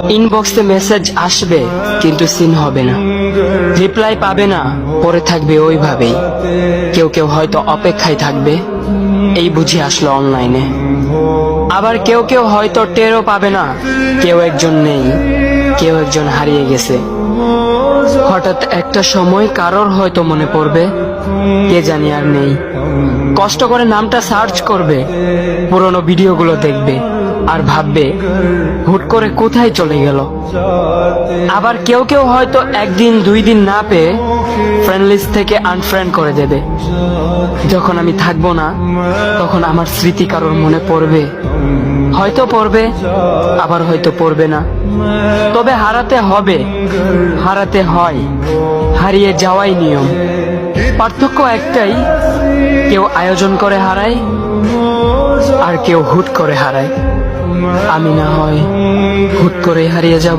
ইনবক্সে মেসেজ আসবে কিন্তু সিন হবে না, রিপ্লাই পাবে না, পরে থাকবে ওইভাবেই। কেউ কেউ হয়তো অপেক্ষায় থাকবে, এই বুঝি আসলো অনলাইনে। আবার কেউ কেউ হয়তো টেরও পাবে না, কেউ একজন নেই, কেউ একজন হারিয়ে গেছে। হঠাৎ একটা সময় কারোর হয়তো মনে পড়বে, কে জানি আর নেই। কষ্ট করে নামটা সার্চ করবে, পুরনো ভিডিওগুলো দেখবে আর ভাববে হুট করে কোথায় চলে গেল। আবার কেউ কেউ হয়তো একদিন দুই দিন না পেয়ে ফ্রেন্ড লিস্ট থেকে আনফ্রেন্ড করে দেবে। যখন আমি থাকবো না তখন আমার স্মৃতি কারোর মনে পড়বে, হয়তো পড়বে, আবার হয়তো পড়বে না। তবে হারাতে হবে, হারাতে হয়, হারিয়ে যাওয়াই নিয়ম। পার্থক্য একটাই, কেউ আয়োজন করে হারায় আর কেউ হুট করে হারায়। আমি না হয় হুট করে হারিয়ে যাব।